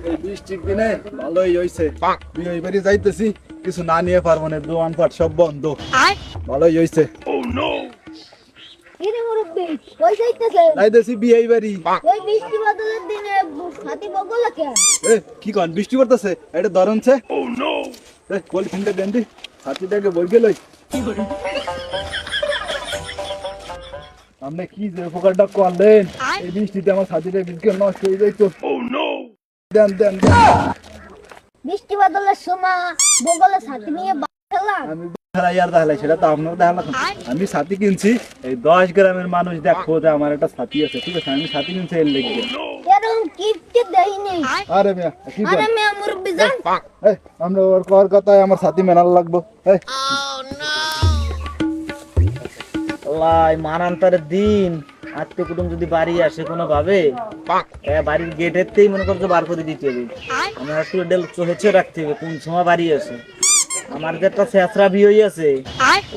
এই বৃষ্টির দিনে ভালোই হইছে। বিয়ে বাড়ি যাইতেছি, কিছু না নিয়ে পারবো না, দোকানপাট সব বন্ধ। ভালোই হইছে। কিরে মুরব্বি, কই যাইতেছেন? যাইতেছি বিয়ে বাড়ি। এই বৃষ্টি বাদলের দিনে হাতি বগল কেন? এ কি কন, বৃষ্টি পড়তেছে? এটা ধরনছে। বলি ফিনটা দেন দি, হাতিটাকে বই গেলই। আপনি কি যে উপকারটা করলেন, এই বৃষ্টিতে আমার হাতিটা বিদ্যুৎ নষ্ট হয়ে যাইতো। দেন দেন দেন। বৃষ্টি বাদলের সময় বগলে ছাতি নিয়ে খেলাম। আমি খেলাই আর দেখালাই, সেটা তো আপনার দেখালাম। আমি ছাতি কিনছি, এই 10 গ্রামের মানুষ দেখো যে আমার একটা ছাতি আছে, ঠিক আছে? আমি ছাতি কিনছি এর লেগে। এরকম কিপটে দেইনি। আরে মিয়া কি আরে মিয়া মুরব্বি জান, এই আমরা ওর কর কথায় আমার ছাতি মেনাল লাগবো। এই লাই মানান্তরের দিন আত্মীয় কুটুম যদি বাড়ি আসে কোনো ভাবে বাড়ির গেটেরতেই মনে করছো বার করে দিতে হবে। আমার একটু ডেল চোখে রাখতে হবে কোন সময় বাড়ি আসে। আমার যে একটা ছেঁচড়া বিয়ে আছে,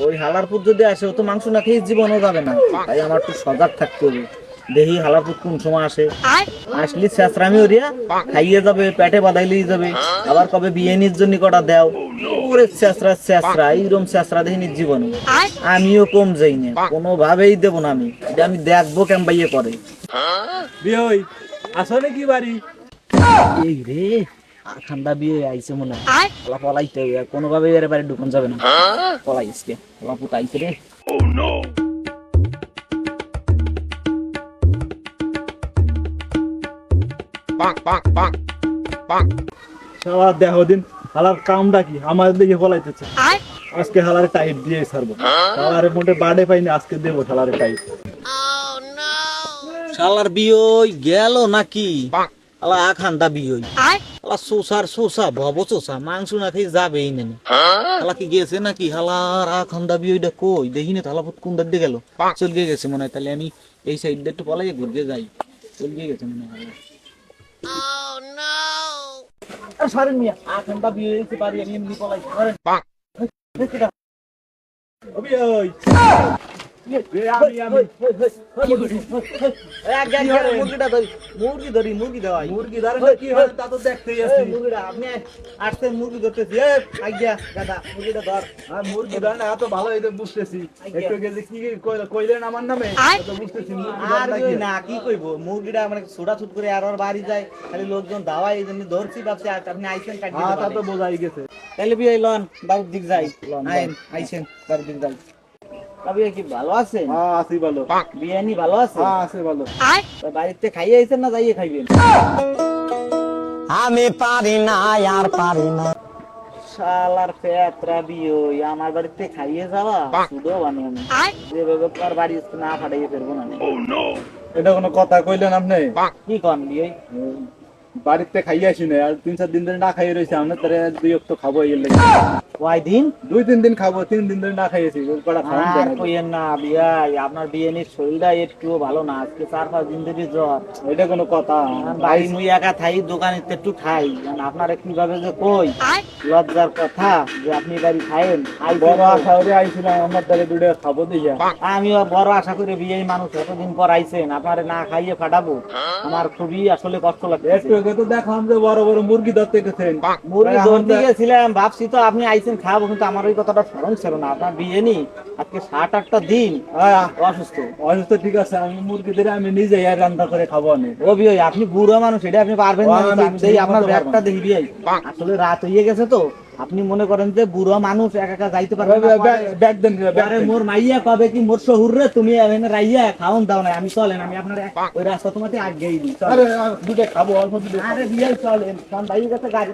ওই হালারপুর যদি আসে ও তো মাংস না খেয়ে জীবনও যাবে না। তাই আমার একটু সজাগ থাকতে হবে। দেখি হালারপুর কোন সময় আসে, আসলে ছেঁচড়ামি ওরিয়া খাইয়ে যাবে, পেটে বাঁধাইলেই যাবে। আবার কবে বিয়ে নির জন্য কটা দেও, ওরে ছেঁচড়া ছেঁচড়া, এইরকম ছেঁচড়া দেখিনি জীবনে। আমিও কম যাই না, কোনোভাবেই দেবো না আমি। এটা আমি দেখবো কেমন বাইয়ে করে। বিয়ে হই আসলে কি বাড়ি? এই রে ঠান্ডা বিয়ে আইছে মনে হয়, পলাইতে হবে, কোনোভাবে এর বাড়ি ঢুকন যাবে না। পলাইছে পুত আইছে রে। সারা দেহ দিন হালার কামটা কি আমার দিকে ফলাইতেছে। আজকে হালারে টাইট দিয়ে ছাড়বো। হালারে মোটে বাড়ে পাইনি, আজকে দেবো হালারে টাইট। শালার বিয়ই গেল নাকি? আলা আখান্ডা বিয়ই আলা সোসার সোসা ভব সোসা মাংস না খেয়ে যাবেই না। আলা কি গেছে নাকি? হালার আখান্ডা বিয়ইটা কই দেখি না। থালাপুত কোন দিকে গেল? চলে গেছে মনে হয়। তাহলে আমি এই সাইড দিয়ে একটু পলাই ঘুরতে যাই। চলে গেছে মনে হয়। সারেন মিয়া আখান্ডা বিয়ই হইতে পারি আমি এমনি পলাই সারেন। মুরগি ধরি মুরগি দেওয়াই মুরগি ধরে কি হয় তা তো দেখতেই আছি। মুরগিটা আপনি আসছেন মুরগি ধরতেছি। দাদা মুরগিটা ধর। আর মুরগি ধরে না, এত ভালো এটা বুঝতেছি। একটু গেছে কি কইলেন আমার নামে, তো বুঝতেছি মুরগি আর ধরে ওই না কি কইবো, মুরগিটা মানে ছোটাছুট করে আর ওর বাড়ি যায়, খালি লোকজন দাওয়াই এই জন্য ধরছি ভাবছি। আর আপনি আইছেন কাটি হ্যাঁ তা তো বোঝাই গেছে। তাহলে বিয়ে লন বাড়ির দিক যাই। আইছেন বাড়ির দিক যাই। বিয়ে কি ভালো আছেন? হ্যাঁ আছি ভালো। বিয়ে নি ভালো আছে? হ্যাঁ আছে ভালো। বাড়িতে খাইয়ে আইছেন না যাইয়ে খাইবেন? আমি পারি না আর পারি না। শালার পেত্রা বিয়ে আমার বাড়িতে খাইয়ে যাওয়া শুধু বানিয়ে যেভাবে তোর বাড়ি না ফাটাইয়ে ফেরবো না। এটা কোনো কথা কইলেন আপনি? কি কন বিয়ে? বাড়িতে খাইয়ে আসি না, আর 3-4 দিন ধরে না খাইয়ে রয়েছে। আমরা তারে 2 তো খাবো এই লাগে। কয় দিন? 2-3 দিন খাবো, 3 দিন ধরে না খাইয়েছি। কটা খাওয়ান আর দেন? কইেন না বিয়াই, আপনার বিয়ে নিয়ে শরীরটা একটু ভালো না। আজকে 4-5 দিন ধরে জ্বর। এটা কোনো কথা? বাড়ি মুই একা থাই, দোকানে একটু খাই। আপনারা কিভাবে যে কই লজ্জার কথা যে আপনি বাড়ি খাইেন। বড় আশা করে আইছিলাম আমার দ্বারে 2টা খাবো দিয়া। আমিও বড় আশা করে বিয়ে মানুষ এতদিন পর আইছেন, আপনারা না খাইয়ে ফাটাবো, আমার খুবই আসলে কষ্ট লাগছে। একটু আগে তো দেখলাম যে বড় বড় মুরগি ধরতে গেছেন। মুরগি ধরতে গেছিলাম, ভাবছি তো আপনি আইছেন খাবো, কিন্তু আমার ওই কথাটা স্মরণ ছিল না। আপনার বিয়ে নি আজকে 7-8টা দিন অসুস্থ। অসুস্থ ঠিক আছে, আমি মুরগি ধরে আমি নিজে রান্না করে খাবো না। ও বিয়ে আপনি বুড়ো মানুষ, এটা আপনি পারবেন না। আমি দেখি আপনার ব্যাগটা দেখি বিয়ে, আসলে রাত হয়ে গেছে তো। আপনি মনে করেন যে বুড়ো মানুষ একা একা যাইতে পারবেন না। ব্যাগ দেন। আরে মোর মাইয়া কবে কি মোর শহুর রে, তুমি এখানে রাইয়া খাওন দাও না। আমি চলেন, আমি আপনার ওই রাস্তা তোমাকে আগেই দিই। আরে 2টা খাবো অল্প। আরে বিয়ে চলেন, কারণ ভাইয়ের কাছে গাড়ি